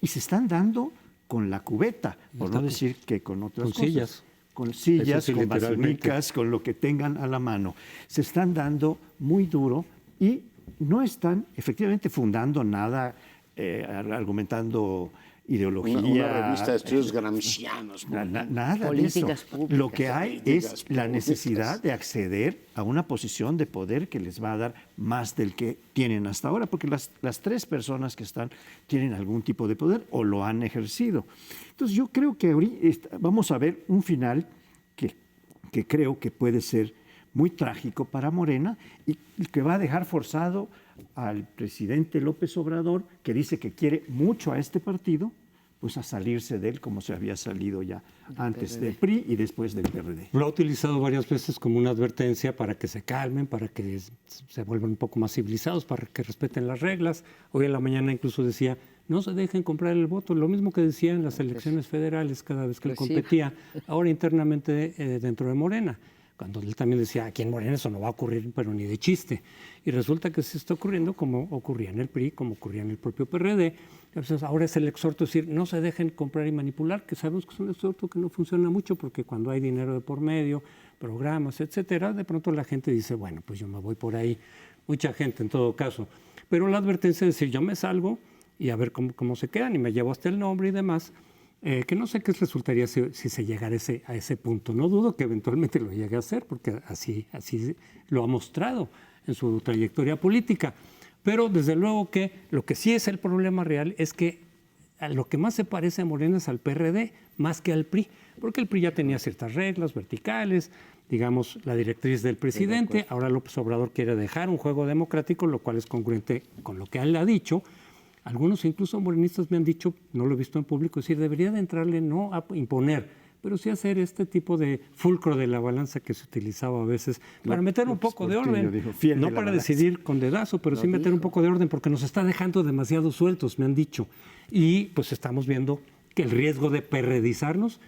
y se están dando con la cubeta, por no decir que con otras cosas. Sillas. Con sillas, Sí, con basunicas, con lo que tengan a la mano. Se están dando muy duro y no están efectivamente fundando nada, argumentando ideología. Una revista de estudios gramscianos. Nada Políticas de eso. públicas. Lo que hay es la necesidad de acceder a una posición de poder que les va a dar más del que tienen hasta ahora, porque las 3 personas que están tienen algún tipo de poder o lo han ejercido. Entonces yo creo que ahorita vamos a ver un final que creo que puede ser muy trágico para Morena y que va a dejar forzado al presidente López Obrador, que dice que quiere mucho a este partido, pues a salirse de él como se había salido ya antes del PRI y después del PRD. Lo ha utilizado varias veces como una advertencia para que se calmen, para que se vuelvan un poco más civilizados, para que respeten las reglas. Hoy en la mañana incluso decía, no se dejen comprar el voto, lo mismo que decía en las elecciones federales cada vez que él competía, ahora internamente dentro de Morena. Cuando él también decía, aquí en Morena eso no va a ocurrir, pero ni de chiste. Y resulta que se está ocurriendo como ocurría en el PRI, como ocurría en el propio PRD. Entonces ahora es el exhorto decir, no se dejen comprar y manipular, que sabemos que es un exhorto que no funciona mucho, porque cuando hay dinero de por medio, programas, etcétera, de pronto la gente dice, bueno, pues yo me voy por ahí. Mucha gente en todo caso. Pero la advertencia es decir, yo me salgo y a ver cómo se quedan y me llevo hasta el nombre y demás. Que no sé qué resultaría si se llegara a ese punto. No dudo que eventualmente lo llegue a hacer, porque así lo ha mostrado en su trayectoria política. Pero desde luego que lo que sí es el problema real es que a lo que más se parece a Morena es al PRD, más que al PRI, porque el PRI ya tenía ciertas reglas verticales, digamos, la directriz del presidente. Ahora López Obrador quiere dejar un juego democrático, lo cual es congruente con lo que él ha dicho. Algunos, incluso morenistas, me han dicho, no lo he visto en público, decir, debería de entrarle no a imponer, pero sí hacer este tipo de fulcro de la balanza que se utilizaba a veces para meter un poco de orden. Dijo, no para decidir con dedazo, pero sí meter un poco de orden, porque nos está dejando demasiado sueltos, me han dicho. Y pues estamos viendo que el riesgo de perredizarnos,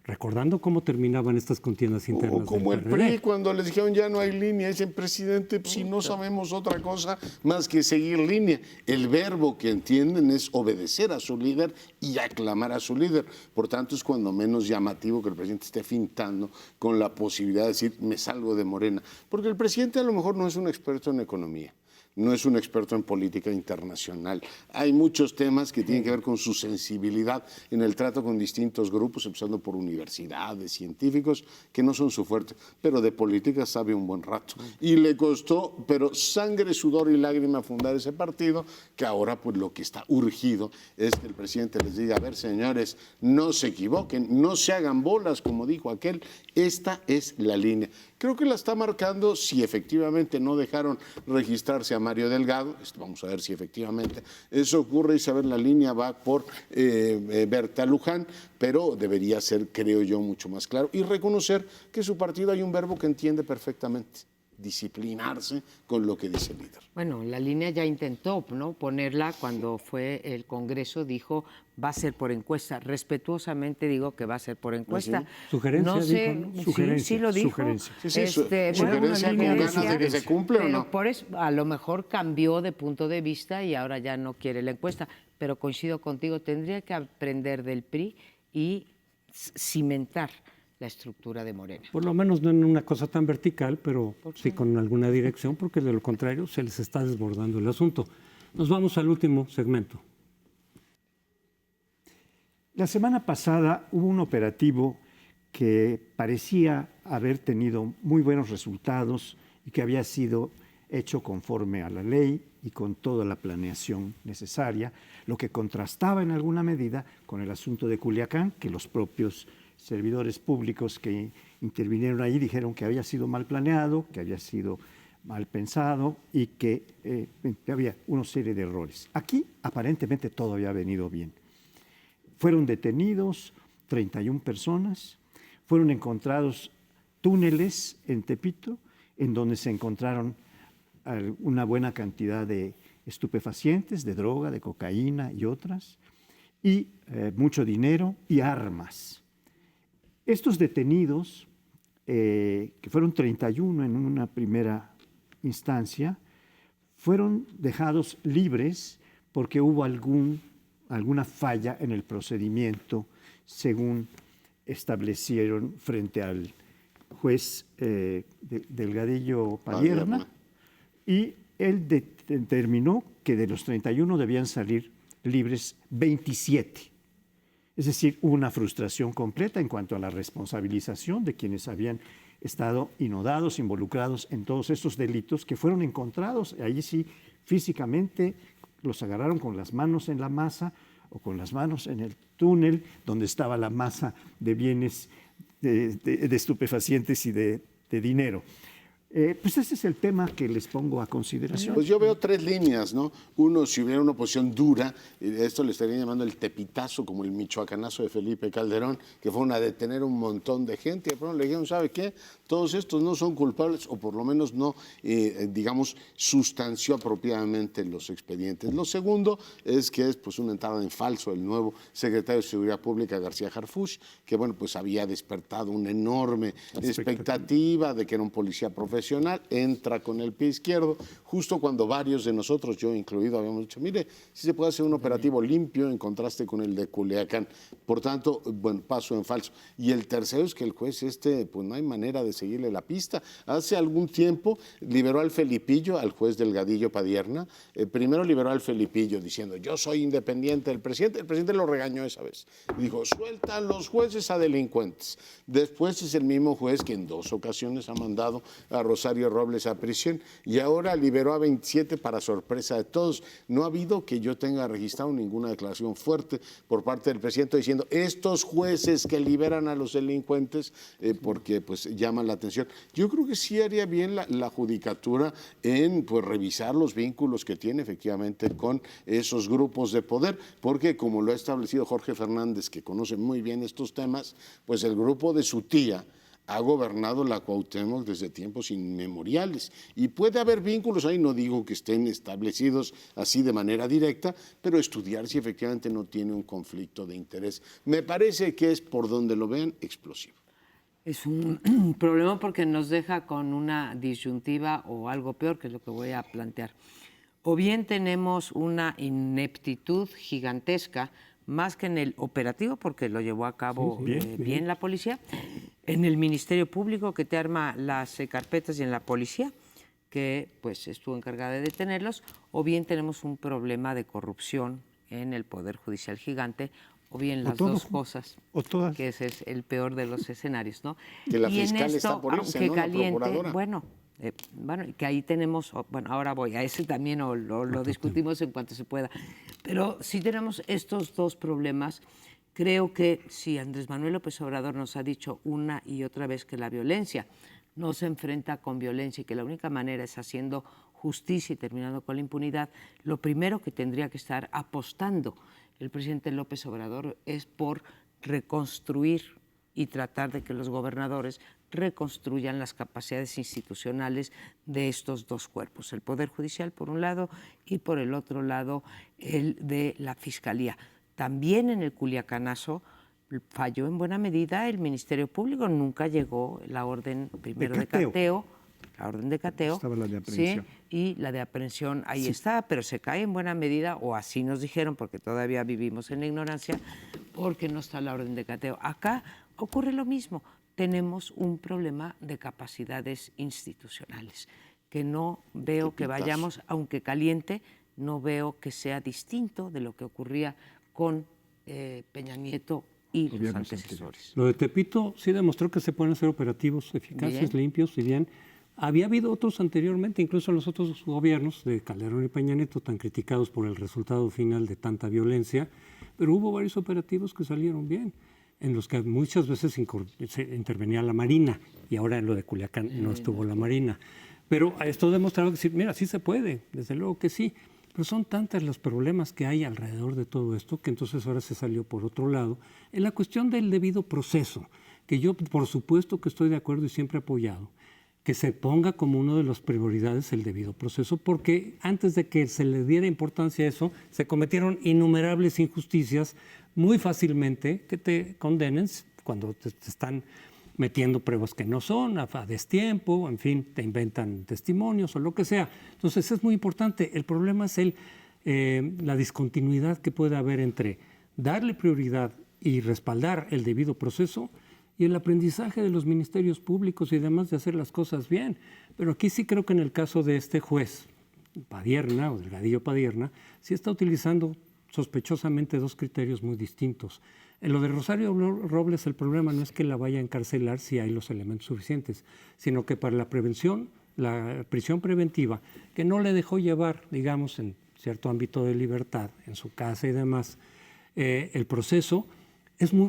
recordando cómo terminaban estas contiendas internas. O como el PRI, cuando les dijeron ya no hay línea, dicen, presidente, pues, si no sabemos otra cosa más que seguir línea. El verbo que entienden es obedecer a su líder y aclamar a su líder. Por tanto, es cuando menos llamativo que el presidente esté fintando con la posibilidad de decir, me salgo de Morena. Porque el presidente a lo mejor no es un experto en economía. No es un experto en política internacional. Hay muchos temas que tienen que ver con su sensibilidad en el trato con distintos grupos, empezando por universidades, científicos, que no son su fuerte, pero de política sabe un buen rato. Y le costó, pero sangre, sudor y lágrima fundar ese partido, que ahora pues lo que está urgido es que el presidente les diga, a ver señores, no se equivoquen, no se hagan bolas, como dijo aquel, esta es la línea. Creo que la está marcando si efectivamente no dejaron registrarse a Mario Delgado. Vamos a ver si efectivamente eso ocurre y saber la línea va por Berta Luján, pero debería ser, creo yo, mucho más claro y reconocer que su partido hay un verbo que entiende perfectamente: disciplinarse con lo que dice el líder. Bueno, la línea ya intentó, ¿no?, ponerla cuando fue el Congreso, dijo va a ser por encuesta. Respetuosamente digo que va a ser por encuesta. ¿Sí? Sugerencia, no sé, dijo, ¿no? Sugerencia, sí lo dijo. Sugerencia. Sí, sí, sugerencia con ganas de que se cumpla, ¿o no? Por eso, a lo mejor cambió de punto de vista y ahora ya no quiere la encuesta. Pero coincido contigo, tendría que aprender del PRI y cimentar la estructura de Morena. Por lo menos no en una cosa tan vertical, pero sí con alguna dirección, porque de lo contrario se les está desbordando el asunto. Nos vamos al último segmento. La semana pasada hubo un operativo que parecía haber tenido muy buenos resultados y que había sido hecho conforme a la ley y con toda la planeación necesaria, lo que contrastaba en alguna medida con el asunto de Culiacán, que los propios servidores públicos que intervinieron ahí dijeron que había sido mal planeado, que había sido mal pensado y que había una serie de errores. Aquí aparentemente todo había venido bien. Fueron detenidos 31 personas, fueron encontrados túneles en Tepito en donde se encontraron una buena cantidad de estupefacientes, de droga, de cocaína y otras, y mucho dinero y armas. Estos detenidos, que fueron 31 en una primera instancia, fueron dejados libres porque hubo alguna falla en el procedimiento, según establecieron frente al juez Delgadillo Padierna, y él determinó que de los 31 debían salir libres 27. Es decir, hubo una frustración completa en cuanto a la responsabilización de quienes habían estado inodados, involucrados en todos estos delitos que fueron encontrados, allí sí, físicamente, los agarraron con las manos en la masa o con las manos en el túnel donde estaba la masa de bienes de estupefacientes y de dinero. Pues ese es el tema que les pongo a consideración. Pues yo veo tres líneas, ¿no? Uno, si hubiera una oposición dura, esto le estarían llamando el tepitazo, como el michoacanazo de Felipe Calderón, que fueron a detener un montón de gente y de pronto le dijeron, ¿sabe qué? Todos estos no son culpables, o por lo menos no, digamos, sustanció apropiadamente los expedientes. Lo segundo es que es pues una entrada en falso el nuevo secretario de Seguridad Pública, García Harfuch, que bueno, pues había despertado una enorme expectativa de que era un policía profesional, entra con el pie izquierdo, justo cuando varios de nosotros, yo incluido, habíamos dicho, mire, si se puede hacer un operativo limpio en contraste con el de Culiacán. Por tanto, bueno, paso en falso. Y el tercero es que el juez pues no hay manera de seguirle la pista. Hace algún tiempo liberó al Felipillo, al juez Delgadillo Padierna. Primero liberó al Felipillo diciendo, yo soy independiente del presidente. El presidente lo regañó esa vez. Dijo, sueltan los jueces a delincuentes. Después es el mismo juez que en 2 ocasiones ha mandado a Rosario Robles a prisión y ahora liberó a 27 para sorpresa de todos. No ha habido que yo tenga registrado ninguna declaración fuerte por parte del presidente diciendo estos jueces que liberan a los delincuentes porque pues llaman la atención. Yo creo que sí haría bien la judicatura en pues revisar los vínculos que tiene efectivamente con esos grupos de poder, porque como lo ha establecido Jorge Fernández, que conoce muy bien estos temas, pues el grupo de su tía ha gobernado la Cuauhtémoc desde tiempos inmemoriales y puede haber vínculos ahí, no digo que estén establecidos así de manera directa, pero estudiar si efectivamente no tiene un conflicto de interés. Me parece que es, por donde lo vean, explosivo. Es un problema porque nos deja con una disyuntiva o algo peor, que es lo que voy a plantear. O bien tenemos una ineptitud gigantesca, más que en el operativo, porque lo llevó a cabo bien la policía, en el Ministerio Público, que te arma las carpetas, y en la policía, que pues estuvo encargada de detenerlos, o bien tenemos un problema de corrupción en el Poder Judicial gigante, o bien las dos cosas, o todas. Que ese es el peor de los escenarios, ¿no? Que la y fiscal en esto, está por irse, aunque ¿no? La caliente, procuradora. bueno, que ahí tenemos, bueno, ahora voy, a ese también lo discutimos en cuanto se pueda, pero si tenemos estos dos problemas, creo que si Andrés Manuel López Obrador nos ha dicho una y otra vez que la violencia no se enfrenta con violencia y que la única manera es haciendo justicia y terminando con la impunidad, lo primero que tendría que estar apostando el presidente López Obrador es por reconstruir y tratar de que los gobernadores reconstruyan las capacidades institucionales de estos dos cuerpos, el Poder Judicial por un lado y por el otro lado el de la Fiscalía. También en el Culiacanazo falló en buena medida el Ministerio Público, nunca llegó la orden primero de cateo, la orden de cateo. Estaba la de aprehensión. Sí, y la de aprehensión ahí está, pero se cae en buena medida, o así nos dijeron, porque todavía vivimos en la ignorancia, porque no está la orden de cateo. Acá ocurre lo mismo, tenemos un problema de capacidades institucionales, que no veo que vayamos, aunque caliente, no veo que sea distinto de lo que ocurría con Peña Nieto y los antecesores. Lo de Tepito sí demostró que se pueden hacer operativos eficaces, Bien. limpios y bien. Había habido otros anteriormente, incluso los otros gobiernos de Calderón y Peña Nieto, tan criticados por el resultado final de tanta violencia, pero hubo varios operativos que salieron bien, en los que muchas veces intervenía la Marina, y ahora en lo de Culiacán no estuvo la Marina. Pero esto demostraba que sí, mira, sí se puede, desde luego que sí, pero son tantos los problemas que hay alrededor de todo esto que entonces ahora se salió por otro lado. En la cuestión del debido proceso, que yo por supuesto que estoy de acuerdo y siempre he apoyado, que se ponga como una de las prioridades el debido proceso, porque antes de que se le diera importancia a eso, se cometieron innumerables injusticias muy fácilmente que te condenen cuando te están metiendo pruebas que no son, a destiempo, en fin, te inventan testimonios o lo que sea. Entonces es muy importante. El problema es la discontinuidad que puede haber entre darle prioridad y respaldar el debido proceso y el aprendizaje de los ministerios públicos y demás de hacer las cosas bien. Pero aquí sí creo que en el caso de este juez, Padierna, o Delgadillo Padierna, sí está utilizando sospechosamente dos criterios muy distintos. En lo de Rosario Robles, el problema no es que la vaya a encarcelar si hay los elementos suficientes, sino que para la prevención, la prisión preventiva, que no le dejó llevar, digamos, en cierto ámbito de libertad, en su casa y demás, el proceso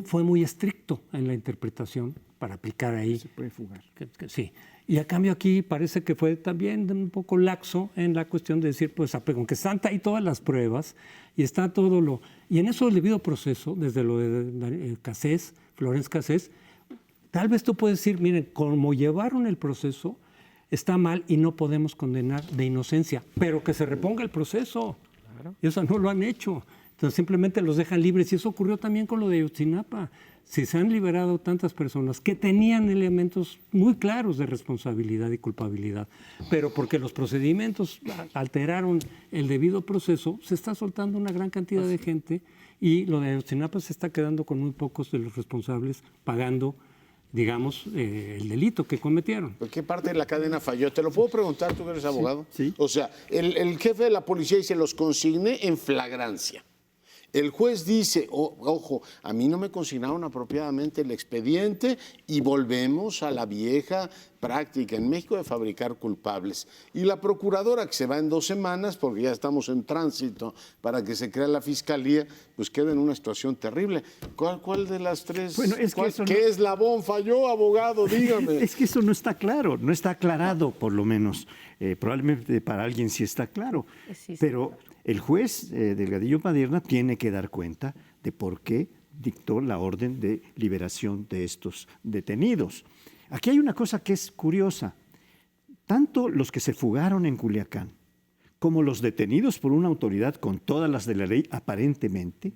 fue muy estricto en la interpretación para aplicar ahí. Se puede fugar. Sí. Y a cambio aquí parece que fue también un poco laxo en la cuestión de decir, pues, aunque están ahí todas las pruebas y está todo lo... Y en eso el debido proceso, desde lo de Cassés, Florence Cassés, tal vez tú puedes decir, miren, como llevaron el proceso, está mal y no podemos condenar de inocencia, pero que se reponga el proceso. Claro. Y eso no lo han hecho. Entonces simplemente los dejan libres y eso ocurrió también con lo de Ayotzinapa. Si se han liberado tantas personas que tenían elementos muy claros de responsabilidad y culpabilidad, pero porque los procedimientos alteraron el debido proceso, se está soltando una gran cantidad de gente y lo de Ayotzinapa se está quedando con muy pocos de los responsables pagando, digamos, el delito que cometieron. ¿Por qué parte de la cadena falló? ¿Te lo puedo preguntar, tú que eres abogado? Sí. O sea, el jefe de la policía dice, los consigné en flagrancia. El juez dice, ojo, a mí no me consignaron apropiadamente el expediente y volvemos a la vieja práctica en México de fabricar culpables. Y la procuradora, que se va en 2 semanas, porque ya estamos en tránsito para que se crea la fiscalía, pues queda en una situación terrible. ¿Cuál de las tres? Bueno, es que ¿Qué eslabón falló, abogado? Dígame. Es que eso no está claro, no está aclarado por lo menos. Probablemente para alguien sí está claro. Sí, pero el juez Delgadillo Padierna tiene que dar cuenta de por qué dictó la orden de liberación de estos detenidos. Aquí hay una cosa que es curiosa. Tanto los que se fugaron en Culiacán como los detenidos por una autoridad con todas las de la ley aparentemente,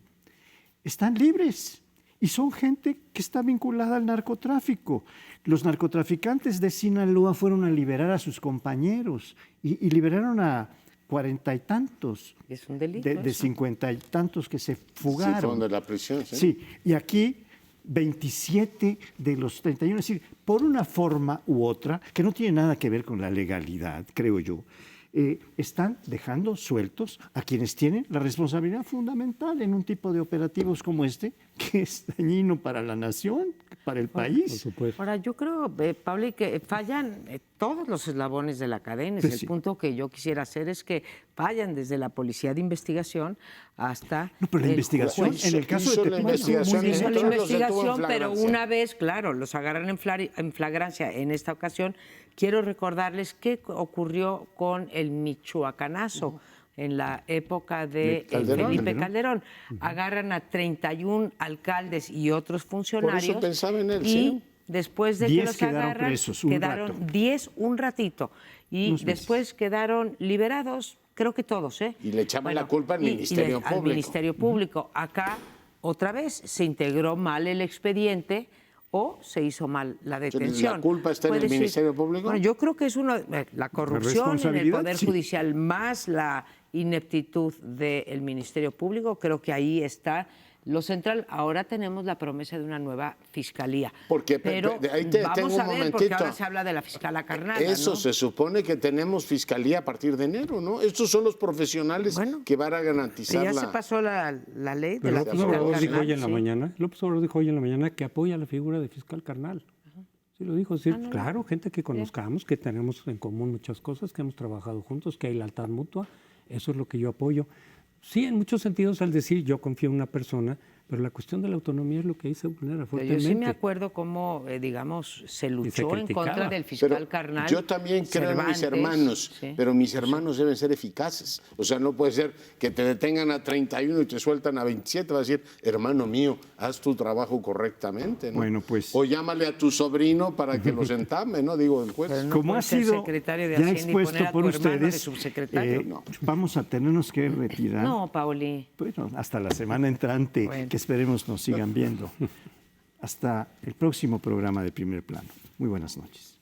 están libres. Y son gente que está vinculada al narcotráfico. Los narcotraficantes de Sinaloa fueron a liberar a sus compañeros y liberaron a 40 y tantos. Es un delito. De 50 y tantos que se fugaron. Sí, fueron de la prisión, ¿sí? Sí, y aquí 27 de los 31, es decir, por una forma u otra, que no tiene nada que ver con la legalidad, creo yo, están dejando sueltos a quienes tienen la responsabilidad fundamental en un tipo de operativos como este, que es dañino para la nación. para el Por país. supuesto. Ahora, yo creo, Pablo, que fallan todos los eslabones de la cadena. Pues El sí. punto que yo quisiera hacer es que fallan desde la policía de investigación hasta... No, pero la el investigación, juez. en el caso hizo de la Tepito, investigación, muy bien. Hizo la Entonces los detuvo en investigación, pero flagrancia. una vez, claro, los agarran en flagrancia. En esta ocasión, quiero recordarles qué ocurrió con el michoacanazo en la época de Calderón. Felipe Calderón. Agarran a 31 alcaldes y otros funcionarios. pensaba en él, y sí. después de 10 que los quedaron agarran, presos, un quedaron rato. 10 un ratito. Y Unos meses. después quedaron liberados, creo que todos, ¿eh? Y le echaban la culpa al Ministerio Al Público. Ministerio Público. Acá, otra vez, se integró mal el expediente o se hizo mal la detención. ¿la culpa está en el Puede ser- Ministerio Público? Bueno, yo creo que es la corrupción en el responsabilidad, Poder sí. Judicial más la ineptitud del Ministerio Público. Creo que ahí está lo central. Ahora tenemos la promesa de una nueva fiscalía. Porque, pero ahí tengo vamos un a ver, porque momentito. ahora se habla de la fiscala carnal. Eso ¿no? se supone que tenemos fiscalía a partir de enero, ¿no? Estos son los profesionales Bueno, que van a garantizar Ya la... se pasó la ley de Pero la López fiscal Obrador dijo carnal. hoy en la sí. mañana, López Obrador dijo hoy en la mañana que apoya la figura de fiscal carnal. Sí, lo dijo, sí, claro, gente que conozcamos, que tenemos en común muchas cosas, que hemos trabajado juntos, que hay lealtad mutua, eso es lo que yo apoyo. Sí, en muchos sentidos al decir yo confío en una persona, pero la cuestión de la autonomía es lo que ahí se vulnera Pero fuertemente. yo sí me acuerdo cómo, digamos, se luchó en criticaba. contra del fiscal Pero carnal. yo también creo en mis Cervantes, hermanos, sí. pero mis hermanos deben ser eficaces. O sea, no puede ser que te detengan a 31 y te sueltan a 27. Va a decir, hermano mío, haz tu trabajo correctamente, ¿no? Bueno, pues- O llámale a tu sobrino para que los entame, ¿no? Digo, el juez. Pero no Como ha puedes ser sido secretario de ya Hacienda y expuesto poner a por tu hermano de ustedes, subsecretario. vamos a tenernos que retirar. No, Pauli. Bueno, hasta la semana entrante, Bueno. que esperemos nos sigan viendo. Hasta el próximo programa de Primer Plano. Muy buenas noches.